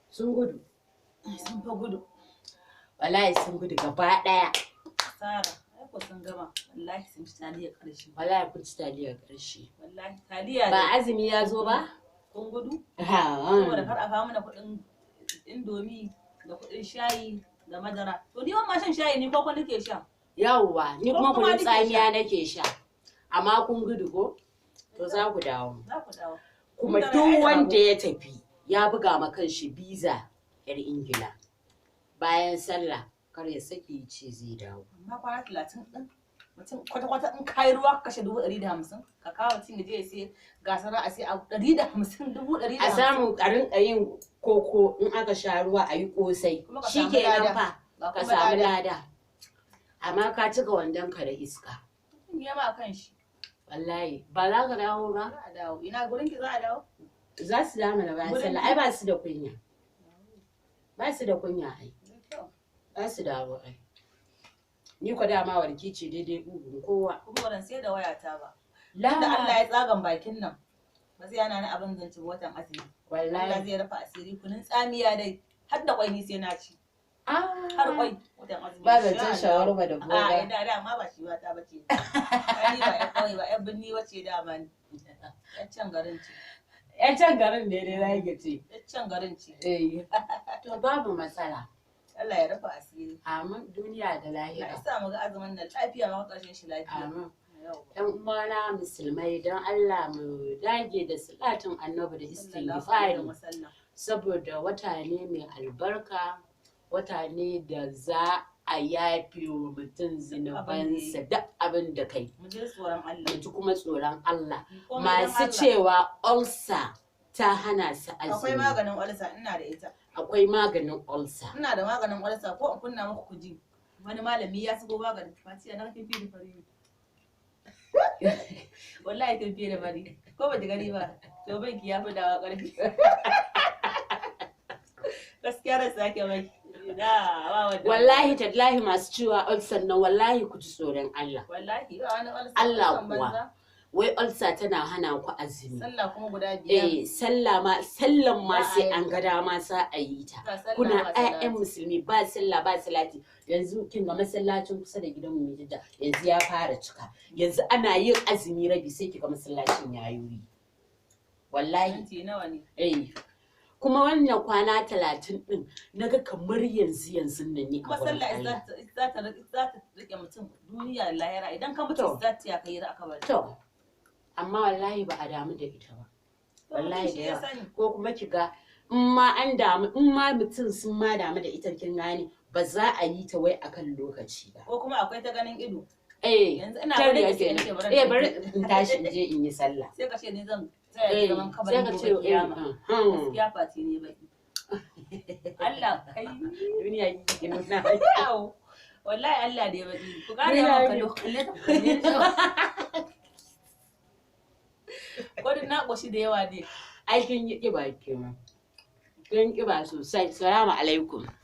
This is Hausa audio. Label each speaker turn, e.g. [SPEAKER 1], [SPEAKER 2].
[SPEAKER 1] Sun gudu.
[SPEAKER 2] Sun fa gudu.
[SPEAKER 1] Wallahi sun gudu gaba ɗaya.
[SPEAKER 2] Sara, ai ko sun gama. Wallahi sun ci taliyar ƙarshe.
[SPEAKER 1] Wallahi kun ci taliyar ƙarshe.
[SPEAKER 2] Wallahi taliya
[SPEAKER 1] ba azumi ya zo ba?
[SPEAKER 2] Kun gudu? Saboda kar a kawo mana kuɗin indomi da kuɗin shayi da madara. To ni ma shan shayi ni ko nake sha.
[SPEAKER 1] Yawwa, ni kuma kunun tsamiya nake sha. Amma kun gudu ko? To za ku dawo.
[SPEAKER 2] Za ku dawo.
[SPEAKER 1] Kuma duk wanda ya tafi ya buga ma kanshi biza 'yar Ingila. Bayan sallah kar ya saki ce zai dawo.
[SPEAKER 2] Amma kwana 30 din mutum kwata-kwata in kai ruwa kashe 150 ka kawo mutum ya je ya sai gasara a sai a 150 150.
[SPEAKER 1] A samu a rinka yin koko in aka sha ruwa a yi kosai. Shikenan fa ka samu lada. Amma ka cika wandon ka da iska.
[SPEAKER 2] Ya ma kan shi.
[SPEAKER 1] Wallahi ba za ka dawo ba?
[SPEAKER 2] Za a dawo. Ina gurin ki za a dawo?
[SPEAKER 1] Za su dawo mana bayan sallah. Ai ba su da kunya. Ba su da kunya ai. Za su dawo ai. Ni ko dama warki ce daidai bugun kowa.
[SPEAKER 2] Kuma ban sai da wayata ba. Da Allah ya tsagan bakin nan. Ba zai yana ni abin zanci watan azumi.
[SPEAKER 1] Wallahi.
[SPEAKER 2] Allah zai rufa asiri kunun tsamiya dai. Har da kwai ni sai na ci. Har kwai watan azumi.
[SPEAKER 1] Ba zancen shawarma da boga.
[SPEAKER 2] A da ma ba shi wata bace. Ai ba ya kawai ba ya binni wace dama ni. Yan can garin ce.
[SPEAKER 1] Yan can garin ne dai na ce.
[SPEAKER 2] Yan can garin ce.
[SPEAKER 1] To babu matsala.
[SPEAKER 2] Allah ya rufa asiri.
[SPEAKER 1] Amin duniya da lahira.
[SPEAKER 2] Na sa mu ga azumin nan lafiya ma ƙarshen shi lafiya.
[SPEAKER 1] Amin. Yan uwana musulmai don Allah mu dage da salatin annabi da istighfari saboda wata ne mai albarka, wata ne da za a yafe wa mutum zinubansa duk abin da kai.
[SPEAKER 2] Mu ji tsoron Allah.
[SPEAKER 1] Mu ji kuma tsoron Allah. Masu cewa ulcer ta hana su azumi.
[SPEAKER 2] Akwai maganin ulcer ina da ita.
[SPEAKER 1] Akwai maganin ulcer.
[SPEAKER 2] Ina da maganin ulcer ko in kunna muku kuji. Wani malami ya sako maganin fatiya na kin fi da fari. Wallahi kin fi da fari. Ko ba ji gani ba. To banki ya fi dawa ƙarfi. Gaskiya da sake mai.
[SPEAKER 1] Wallahi tallahi masu cewa ulcer nan wallahi ku ji tsoron Allah.
[SPEAKER 2] Wallahi ba wani ulcer.
[SPEAKER 1] Allah kuwa. Wai ulcer tana hana ku azumi.
[SPEAKER 2] Sallah kuma guda biyar.
[SPEAKER 1] Sallan ma sai an ga dama sa a yi ta. Kuna ƴaƴan musulmi ba sallah ba salati. Yanzu kin ga masallacin kusa da gidanmu mai jidda yanzu ya fara cika. Yanzu ana yin azumi rabi sai kiga masallacin ya yuri. Wallahi.
[SPEAKER 2] Nawa ne?
[SPEAKER 1] Kuma wannan kwana 30 din naga kamar yanzu nan ne a
[SPEAKER 2] wurin Allah. Za ta rike mutum duniya lahira idan ka mutu za ta ya kai ra aka bari.
[SPEAKER 1] To amma wallahi ba a damu da ita ba. Wallahi da yawa. Ko kuma kiga in ma mutum sun ma damu da ita kin gane ba za a yi ta wai akan lokaci ba.
[SPEAKER 2] Ko kuma akwai ta ganin ido.
[SPEAKER 1] Yanzu ina bari in tashi in je in yi sallah.
[SPEAKER 2] Sai ka ce ni zan tsaya zaman kabarin gobe kiyama. Gaskiya fati ne baki. Allah kai
[SPEAKER 1] duniya ki nuna.
[SPEAKER 2] Wallahi Allah da ya baki. Ku gane yawan kalle. Kodin na ƙoshi da yawa ne.
[SPEAKER 1] Ai kin yi ƙiba kenan. Kin ƙiba sosai. Salamu alaikum.